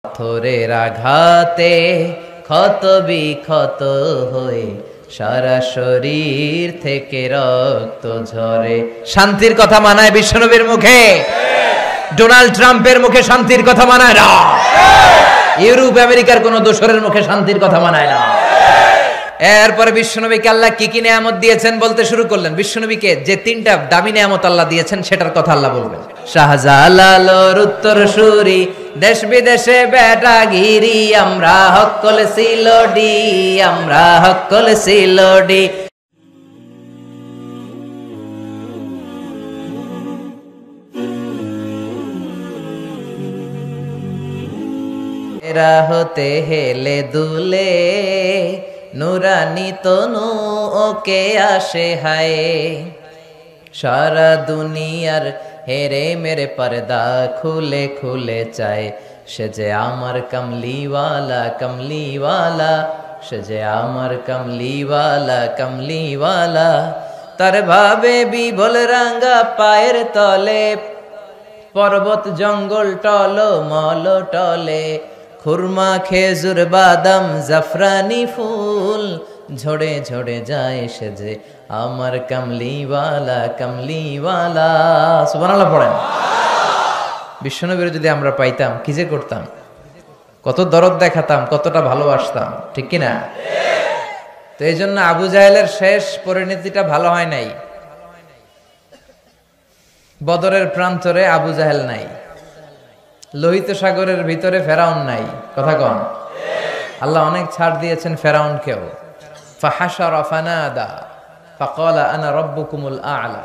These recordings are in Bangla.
পাথরের আঘাতে ক্ষত বিক্ষত হয়ে সারা শরীর থেকে রক্ত ঝরে। শান্তির কথা মানায় বিশ্বনবীর মুখে? ডোনাল্ড ট্রাম্পের মুখে শান্তির কথা মানায় না। ইউরোপ আমেরিকার কোন দোসরের মুখে শান্তির কথা মানায় না। এরপরে বিশ্বনবীকে আল্লাহ কি কি নিয়ামত দিয়েছেন বলতে শুরু করলেন। বিশ্বনবীকে যে তিনটা দামি নিয়ামত আল্লাহ দিয়েছেন সেটার কথা আল্লাহ বলবেন। শাহজালালোর উত্তর সুরি, দেশ বিদেশে বেটা গিরি, আমরা হক্কল সিলোডি, আমরা হক্কল সিলোডি। এরা হতে হেলে দুলে নুরানি তনু ওকে আসে হায়, সারা দুনিয়ার হেরে মেরে পর্দা খুলে খুলে চায়, সে যে আমার কমলিওয়ালা কমলিওয়ালা, সে যে আমার কমলিওয়ালা কমলিওয়ালা। তার ভাবে বিবল রাঙ্গা পায়ের তলে, পর্বত জঙ্গল টল মল টলে, খুরমা খেজুর বাদাম জাফরানি ফুল ঝরে ঝরে যায়, সে যে আমার কমলিওয়ালা কমলিওয়ালা। সুবহানাল্লাহ পড়েন। বিশ্বনবীর যদি আমরা পাইতাম কি যে করতাম, কত দরদ দেখাতাম, কতটা ভালোবাসতাম, ঠিক কিনা? তো এই জন্য আবু জাহেলের শেষ পরিণতিটা ভালো হয় নাই। বদরের প্রান্তরে আবু জাহেল নাই, লোহিত সাগরের ভিতরে ফেরাউন নাই। কথা কন। আল্লাহ অনেক ছাড় দিয়েছেন ফেরাউনকেও। ফাহাশারা ফানাদা ফাকালা আনা রাব্বুকুমুল আ'লা।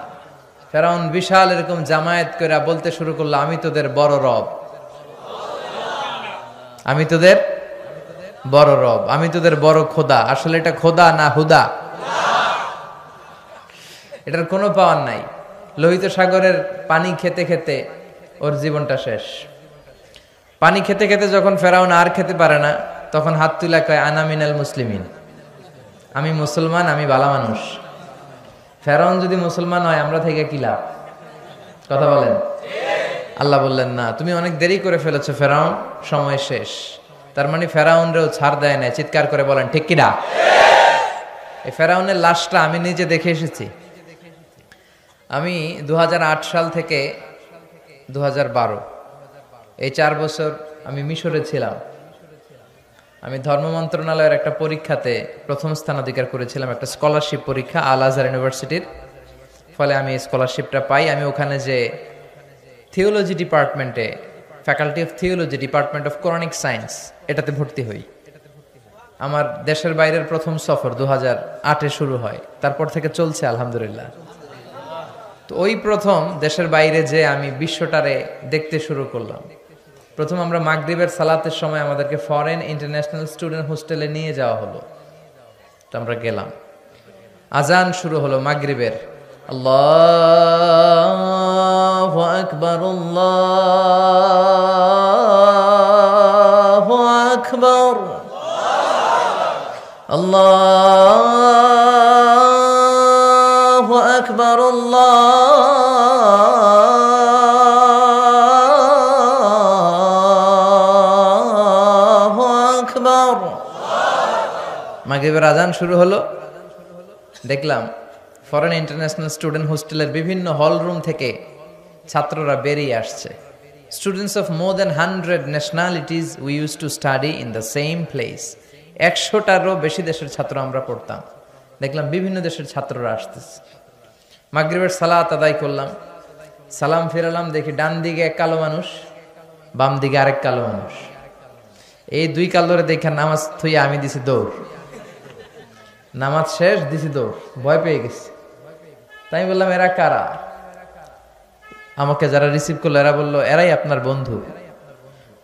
ফেরাউন বিশাল এরকম জামায়াত করে বলতে শুরু করলো, আমি তোদের বড় রব, আমি তোদের বড় রব, আমি তোদের বড় খোদা। আসলে এটা খোদা না হুদা, এটার কোনো পাওয়ার নাই। লোহিত সাগরের পানি খেতে খেতে ওর জীবনটা শেষ। পানি খেতে খেতে যখন ফেরাউন আর খেতে পারে না, তখন হাত তুলা কয় আনা মিনাল মুসলিমিন, আমি মুসলমান, আমি ভালো মানুষ। ফেরাউন যদি মুসলমান হয় আমরা থেকে কি লাভ? কথা বলেন। আল্লাহ বললেন না, তুমি অনেক দেরি করে ফেলেছো ফেরাউন, সময় শেষ। তার মানে ফেরাউনরেও ছাড় দেয় না। চিৎকার করে বলেন ঠিক কিনা? এই ফেরাউনের লাশটা আমি নিজে দেখে এসেছি। আমি 2008 সাল থেকে 2012 এই 4 বছর আমি মিশরে ছিলাম। আমি ধর্ম মন্ত্রণালয়ের একটা পরীক্ষাতে প্রথম স্থান অধিকার করেছিলাম, একটা স্কলারশিপ পরীক্ষা আল আজহার ইউনিভার্সিটির। ফলে আমি এই স্কলারশিপটা পাই। আমি ওখানে যে থিওলজি ডিপার্টমেন্টে, faculty of theology, department of Quranic science, এটাতে ভর্তি হই। আমার দেশের বাইরের প্রথম সফর 2008-এ শুরু হয়, তারপর থেকে চলছে আলহামদুলিল্লাহ। তো ওই প্রথম দেশের বাইরে যে আমি বিশ্বটারে দেখতে শুরু করলাম। প্রথম আমরা মাগরিবের সালাতের সময় আমাদেরকে ফরেন ইন্টারন্যাশনাল স্টুডেন্ট হোস্টেলে নিয়ে যাওয়া হলো। তো আমরা গেলাম, আজান শুরু হলো মাগরিবের। আল্লাহু আকবার আল্লাহু আকবার আল্লাহু আকবার আল্লাহু আকবার। মাগরিবের আজান শুরু হলো। দেখলাম ফরেন ইন্টারন্যাশনাল স্টুডেন্ট হোস্টেলের বিভিন্ন হল রুম থেকে ছাত্ররা বেরিয়ে আসছে। Students of more than 100 nationalities we use to study in the same place. 100টারও বেশি দেশের ছাত্র আমরা পড়তাম। দেখলাম বিভিন্ন দেশের ছাত্ররা আসতেছে। মাগরিবের সালাত আদায় করলাম, সালাম ফিরালাম, দেখি ডান দিকে এক কালো মানুষ, বাম দিকে আরেক কালো মানুষ। এই দুই কালোরে দেখে নামাজ থুইয়া আমি দিছি দৌড়। নামাজ শেষ, দিছি দৌড়, ভয় পেয়ে গেছি। তাই আমি বললাম এরা কারা? আমাকে যারা রিসিভ করলো এরা বললো এরাই আপনার বন্ধু,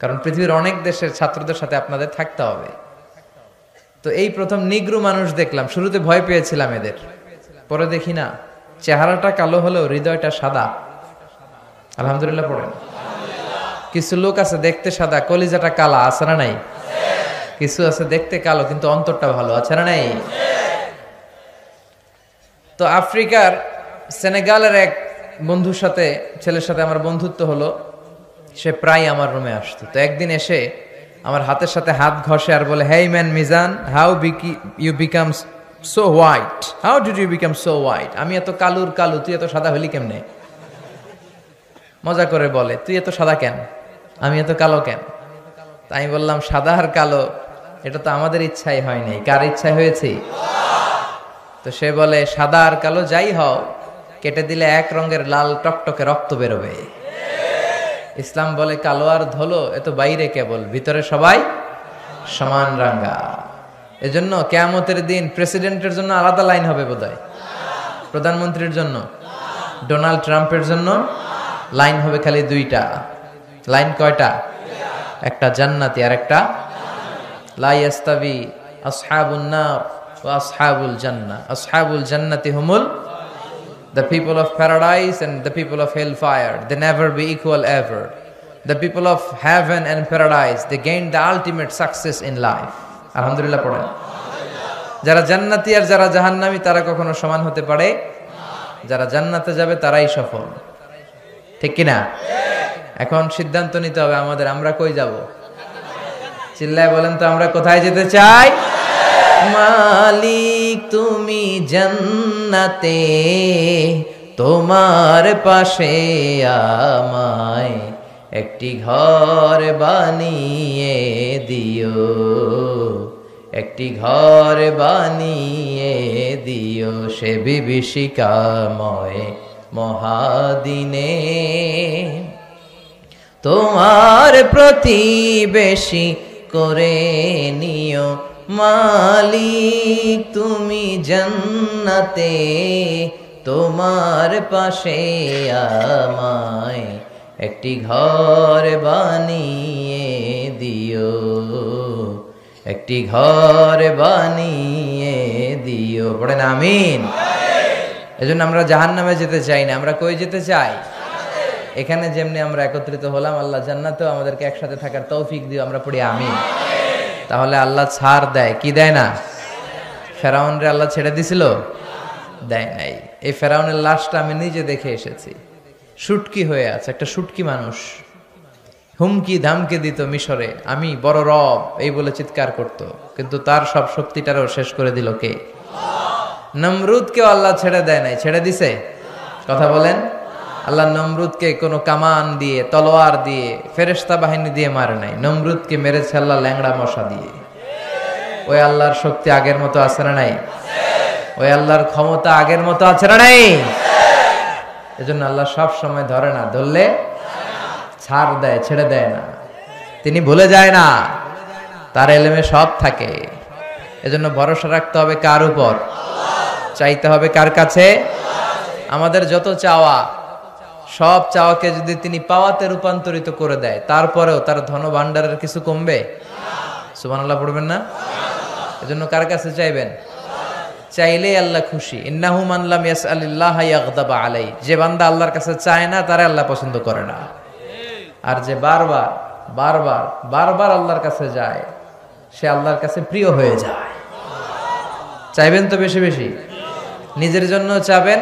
কারণ পৃথিবীর অনেক দেশের ছাত্রদের সাথে আপনাদের থাকতে হবে। তো এই প্রথম নিগ্রো মানুষ দেখলাম। শুরুতে ভয় পেয়েছিলাম এদের, পরে দেখি না, চেহারাটা কালো হলেও হৃদয়টা সাদা। আলহামদুলিল্লাহ পড়েন। কিছু লোক আছে দেখতে সাদা, কলিজাটা কালা, আছে না নাই? কিছু আছে দেখতে কালো কিন্তু অন্তরটা ভালো, আছে না নাই? তো আফ্রিকার সেনেগালের এক বন্ধুর সাথে, ছেলের সাথে আমার বন্ধুত্ব হলো। সে প্রায় আমার রুমে আসতো। তো একদিন এসে আমার হাতের সাথে হাত ঘষে আর বলে, hey man Mizan, how you become so white, how did you become so white? আমি এত কালুর কালু, তুই এত সাদা হলি কেমনে? মজা করে বলে, তুই এত সাদা কেন, আমি এত কালো কেন? তাই আমি বললাম, সাদা আর কালো এটা তো আমাদের ইচ্ছাই হয় নাই, কার ইচ্ছায় হয়েছে? তো সে বলে, সাদা আর কালো যাই হও, কেটে দিলে এক রঙের লাল টকটকে রক্ত বেরোবে। ইসলাম বলে, কালো আর ধলো এ তো বাইরে কেবল, ভিতরে সবাই সমান রাঙ্গা। এজন্য কিয়ামতের দিন প্রেসিডেন্টের জন্য আলাদা লাইন হবে বোধহয়, প্রধানমন্ত্রীর জন্য, ডোনাল্ড ট্রাম্পের জন্য লাইন হবে খালি দুইটা। লাইন কয়টা? একটা জান্নাতি আর একটা লা ইয়াস্তাবি আসহাবুন নার ওয়া আসহাবুল জান্নাহ। আসহাবুল জান্নাতি হুমুল the people of paradise and the people of hellfire, they never be equal ever. The people of heaven and paradise, they gain the ultimate success in life. আলহামদুলিল্লাহ পড়েন। যারা জান্নাতি আর যারা জাহান্নামী তারা কখনো সমান হতে পারে? যারা জান্নাতে যাবে তারাই সফল, ঠিক কিনা? এখন সিদ্ধান্ত নিতে হবে আমাদের, আমরা কই যাব? চিল্লায় বলেন তো, আমরা কোথায় যেতে চাই? মালিক তুমি জান্নাতে, তোমার পাশে আমায় একটি ঘর বানিয়ে দিও, একটি ঘর বানিয়ে দিও সে বিভীষিকাময় মহাদিনে, তোমার প্রতিবেশী করে নিও মালিক তুমি জান্নাতে, তোমার পাশে আমায় একটি ঘর বানিয়ে দিও, একটি ঘর বানিয়ে দিও। পড়েন আমিন। এজন্য আমরা জাহান্নামে যেতে চাই না, আমরা কই যেতে চাই? এখানে যেমনি আমরা একত্রিত হলাম, আল্লাহ জান্নাতেও আমাদেরকে একসাথে থাকার তৌফিক দিও, আমরা পড়ি আমিন। তাহলে আল্লাহ ছাড় দেয় কি দেয় না? ফেরাউনরে আল্লাহ ছেড়ে দিছিল? দেয় নাই। এই ফেরাউনের লাশটা আমি নিজে দেখে এসেছি, শুটকি হয়ে আছে, একটা শুটকি মানুষ হুমকি ধামকে দিত মিশরে, আমি বড় রব এই বলে চিৎকার করত, কিন্তু তার সব শক্তিটারও শেষ করে দিল কে? নমরুদকেও আল্লাহ ছেড়ে দেয় নাই, ছেড়ে দিছে? কথা বলেন। আল্লাহ নমরুদকে কোনো কামান দিয়ে, তলোয়ার দিয়ে, ফেরেশতা বাহিনী দিয়ে মারে নাই, নমরুদকে মেরেছে আল্লাহ ল্যাংড়া মশা দিয়ে। ওই আল্লাহর শক্তি আগের মতো আছে না নাই? ওই আল্লাহর ক্ষমতা আগের মতো আছে না নাই? এজন্য আল্লাহ সব সময় ধরে না, ধরলে ছাড় দেয়, ছেড়ে দেয় না। তিনি ভুলে যায় না, তার এলেমে সব থাকে। এজন্য ভরসা রাখতে হবে কার উপর? চাইতে হবে কার কাছে? আমাদের যত চাওয়া, সব চাওয়াকে যদি তিনি পাওয়াতে রূপান্তরিত করে দেয়, তারপরেও তার ধন ভান্ডারের কিছু কমবে? সুবহানাল্লাহ পড়বেন না? এজন্য কার কাছে চাইবেন? চাইলেই আল্লাহ খুশি। ইন্নাহু মান লাম ইয়াসআলিল্লাহা ইয়াগদাবা আলাইহি, যে বান্দা আল্লাহর কাছে চায় না তারে আল্লাহ পছন্দ করে না। আর যে বারবার বারবার বারবার আল্লাহর কাছে যায়, সে আল্লাহর কাছে প্রিয় হয়ে যায়। চাইবেন তো বেশি বেশি, নিজের জন্য চাবেন,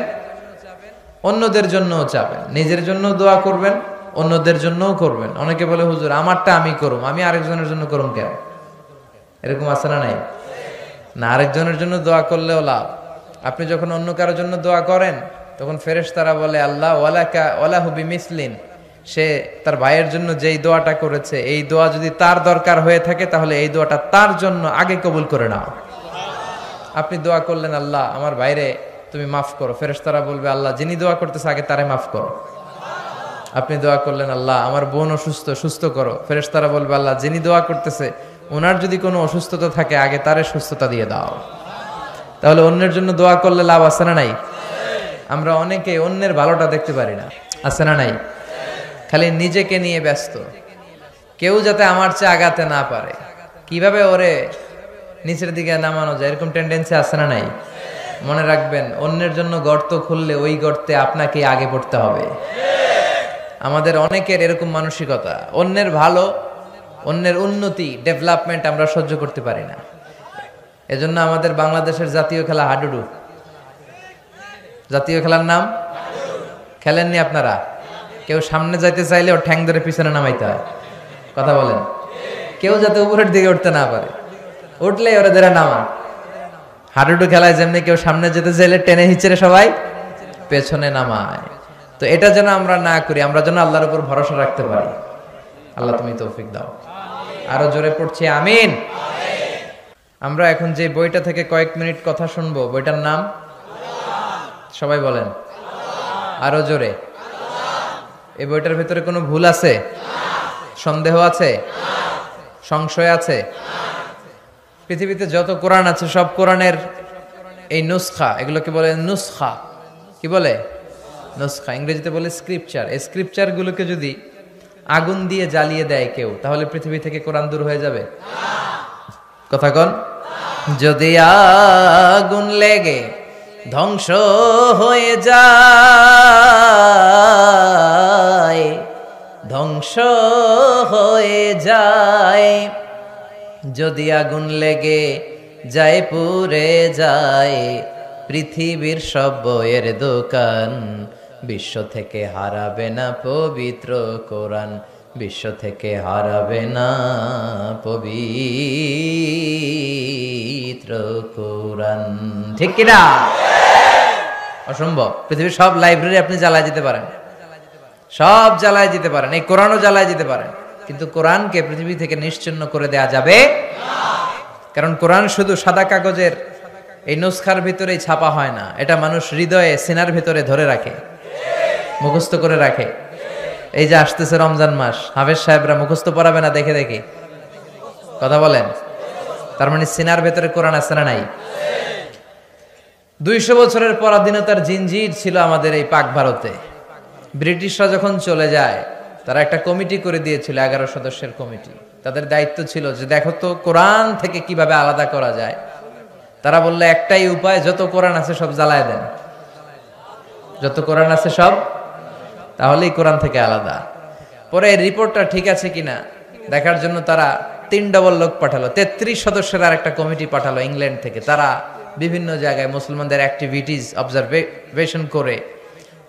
অন্যদের জন্যও চাবেন। নিজের জন্য দোয়া করবেন, অন্যদের জন্যও করবেন। অনেকে বলে, হুজুর আমারটা আমি করুম, আমি আরেকজনের জন্য করুম কেন? এরকম আছে না নাই? না, আরেকজনের জন্য দোয়া করলেও লাভ। আপনি যখন অন্য কারোর জন্য দোয়া করেন, তখন ফেরেশতারা বলে, আল্লাহ ওয়ালাকা ওয়ালাহু বিমিসলিন, সে তার ভাইয়ের জন্য যেই দোয়াটা করেছে, এই দোয়া যদি তার দরকার হয়ে থাকে, তাহলে এই দোয়াটা তার জন্য আগে কবুল করে নাও। আপনি দোয়া করলেন, আল্লাহ আমার ভাইরে তুমি মাফ করো, ফেরেশতারা বলবে, আল্লাহ যিনি দোয়া করতেছে আগে তারে মাফ করো। আপনি দোয়া করলেন, আল্লাহ আমার বোন অসুস্থ, সুস্থ করো, ফেরেশতারা বলবে, আল্লাহ যিনি দোয়া করতেছে ওনার যদি কোনো অসুস্থতা থাকে আগে তারে সুস্থতা দিয়ে দাও। তাহলে অন্যের জন্য দোয়া করলে লাভ আছে না নাই? আমরা অনেকে অন্যের ভালোটা দেখতে পারি না, আছে না নাই? খালি নিজেকে নিয়ে ব্যস্ত, কেউ যাতে আমার চেয়ে আগাতে না পারে, কিভাবে ওরে নিচের দিকে নামানো যায়, এরকম টেন্ডেন্সি আছে না নাই? মনে রাখবেন, অন্যের জন্য গর্ত খুললে ওই গর্তে আপনাকে আগে পড়তে হবে। আমাদের অনেকের এরকম মানসিকতা, অন্যের ভালো, অন্যের উন্নতি, ডেভেলপমেন্ট আমরা সহ্য করতে পারি না। এজন্য আমাদের বাংলাদেশের জাতীয় খেলা হাডুডু। জাতীয় খেলার নাম খেলেননি আপনারা? কেউ সামনে যাইতে চাইলে ওর ঠ্যাং ধরে পিছনে নামাইতে হয়। কথা বলেন, কেউ যাতে উপরের দিকে উঠতে না পারে, উঠলে ওরা ধরে নামা। হাডুডু খেলায় যেমনি কেউ সামনে যেতে চাইলে টেনে হিচড়ে সবাই পেছনে নামায়। তো এটা যেন আমরা না করি, আমরা যেন আল্লাহর উপর ভরসা রাখতে পারি। আল্লাহ তুমি তৌফিক দাও। আরো জোরে পড়ছি আমিন। আমরা এখন যে বইটা থেকে কয়েক মিনিট কথা শুনবো, বইটার নাম সবাই বলেন, আরো জোরে। এই বইটার ভেতরে কোনো ভুল আছে? সন্দেহ আছে? সংশয় আছে? পৃথিবীতে যত কোরআন আছে সব কোরআনের এই নুসখা, এগুলোকে বলে নুসখা। কি বলে? নুসখা। ইংরেজিতে বলে স্ক্রিপচার। এই স্ক্রিপচার গুলোকে যদি আগুন দিয়ে জ্বালিয়ে দেয় কেউ, তাহলে পৃথিবী থেকে কোরআন দূর হয়ে যাবে? কথা কন। যদি আগুন লেগে ধ্বংস হয়ে যায়, ধ্বংস হয়ে যায়, যদি আগুন লেগে যায় পুড়ে যায় পৃথিবীর সব বইয়ের দোকান, বিশ্ব থেকে হারাবে না পবিত্র কোরআন, বিশ্ব থেকে হারাবে না পবিত্র কোরআন। ঠিক কিনা? অসম্ভব। পৃথিবীর সব লাইব্রেরি আপনি জ্বালায় দিতে পারেন, সব জ্বালায় দিতে পারেন, এই কোরআনও জ্বালায় দিতে পারেন, কিন্তু কোরআনকে পৃথিবী থেকে নিশ্চিহ্ন করে দেয়া যাবে না। কারণ কোরআন শুধু সাদা কাগজের এই নুসখার ভিতরেই ছাপা হয় না, এটা মানুষ হৃদয়ে সিনার ভিতরে ধরে রাখে, মুখস্থ করে রাখে। এই যে আসতেছে রমজান মাস, হাফেজ সাহেবরা মুখস্থ পড়াবে না দেখে দেখে, কথা বলেন। তার মানে সিনার ভেতরে কোরআন আছে না নাই? 200 বছরের পরাধীনতার জিনজির ছিল আমাদের এই পাক ভারতে। ব্রিটিশরা যখন চলে যায়, তারা একটা কমিটি করে দিয়েছিল, 11 সদস্যের কমিটি। তাদের দায়িত্ব ছিল যে দেখো তো কোরআন থেকে কিভাবে আলাদা করা যায়। তারা বললে একটাই উপায়, যত কোরআন আছে সব জ্বালায় দেন, যত কোরআন আছে সব, তাহলেই কোরআন থেকে আলাদা। পরে রিপোর্টটা ঠিক আছে কিনা দেখার জন্য তারা 3 ডবল লোক পাঠালো, 33 সদস্যের আর একটা কমিটি পাঠালো ইংল্যান্ড থেকে। তারা বিভিন্ন জায়গায় মুসলমানদের অ্যাক্টিভিটিস অবজারভেশন করে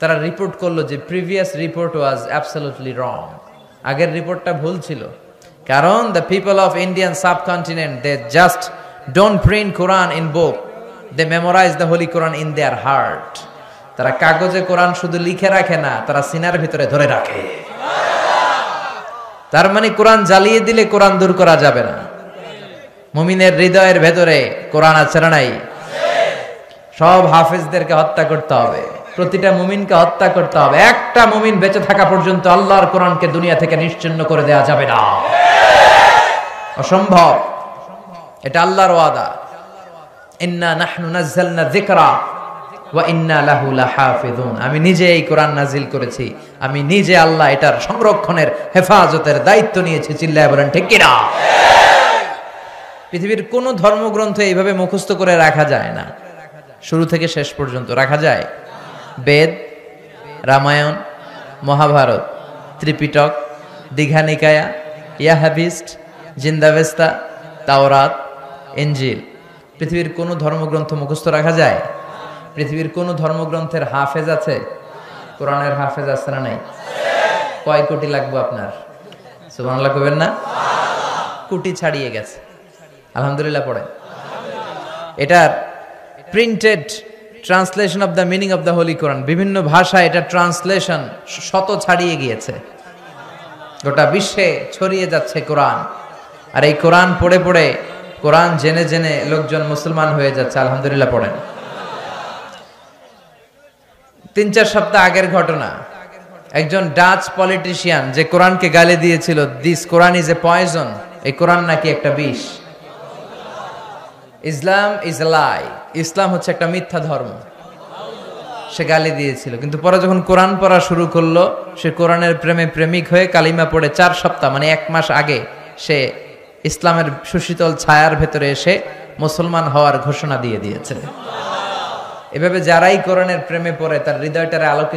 তারা রিপোর্ট করলো যে previous report was absolutely wrong. আগের রিপোর্টটা ভুল ছিল, কারণ the people of Indian subcontinent they just don't print Quran in book, they memorize the holy Quran in their heart. তারা কাগজে কোরআন শুধু লিখে রাখে না, তারা সিনার ভিতরে ধরে রাখে। তার মানে কোরআন জ্বালিয়ে দিলে কোরআন দূর করা যাবে না। মুমিনের হৃদয়ের ভেতরে কোরআন আছে না নাই? সব হাফেজদেরকে হত্যা করতে হবে, প্রতিটা মুমিনকে হত্যা করতে হবে। একটা মুমিন বেঁচে থাকা পর্যন্ত আল্লাহর কোরআনকে দুনিয়া থেকে নিশ্চিহ্ন করে দেওয়া যাবে না, অসম্ভব। এটা আল্লাহর ওয়াদা, ইন্না নাহনু নাযালনা যিকরা ওয়া ইন্না লাহু লাহাফিজুন। আমি নিজে এই কোরআন নাজিল করেছি, আমি নিজে আল্লাহ এটার সংরক্ষণের হেফাজতের দায়িত্ব নিয়েছি। চিল্লায় বলেন ঠিক কিনা? পৃথিবীর কোন ধর্মগ্রন্থ এইভাবে মুখস্থ করে রাখা যায় না, শুরু থেকে শেষ পর্যন্ত রাখা যায়? বেদ, রামায়ণ, মহাভারত, ত্রিপিটক, দীঘানিকায়া, ইয়াহাবিস্ট, জিন্দাবেস্তা, তাওরাত, ইনজিল, পৃথিবীর কোন ধর্মগ্রন্থ মুখস্থ রাখা যায়? পৃথিবীর কোন ধর্মগ্রন্থের হাফেজ আছে? কোরআনের হাফেজ আছে না নাই? কয় কোটি লাগবে আপনার? সুবহানাল্লাহ কইবেন না? কোটি ছাড়িয়ে গেছে। আলহামদুলিল্লাহ পড়েন। এটার printed translation of the meaning of the holy Quran, বিভিন্ন ভাষায় এটা ট্রান্সলেশন শত ছাড়িয়ে গিয়েছে, গোটা বিশ্বে ছড়িয়ে যাচ্ছে কোরআন। আর এই কোরআন পড়ে পড়ে, কোরআন জেনে জেনে লোকজন মুসলমান হয়ে যাচ্ছে। আলহামদুলিল্লাহ পড়েন। 3-4 সপ্তাহ আগের ঘটনা, একজন ডাচ পলিটিশিয়ান যে কোরআনকে গালি দিয়েছিল, this Quran is a poison, এই কোরআন নাকি একটা বিষ, ইসলাম ইজ এ লাই, ইসলাম হচ্ছে একটা মিথ্যা ধর্ম, সে গালি দিয়েছিল। কিন্তু পরে যখন কোরআন পড়া শুরু করলো, সে কোরআনের প্রেমে প্রেমিক হয়ে কালিমা পড়ে 4 সপ্তাহ মানে 1 মাস আগে সে ইসলামের সুশীতল ছায়ার ভেতরে এসে মুসলমান হওয়ার ঘোষণা দিয়ে দিয়েছে। এভাবে যারাই কোরআনের প্রেমে পড়ে তার হৃদয়টারে আলোকিত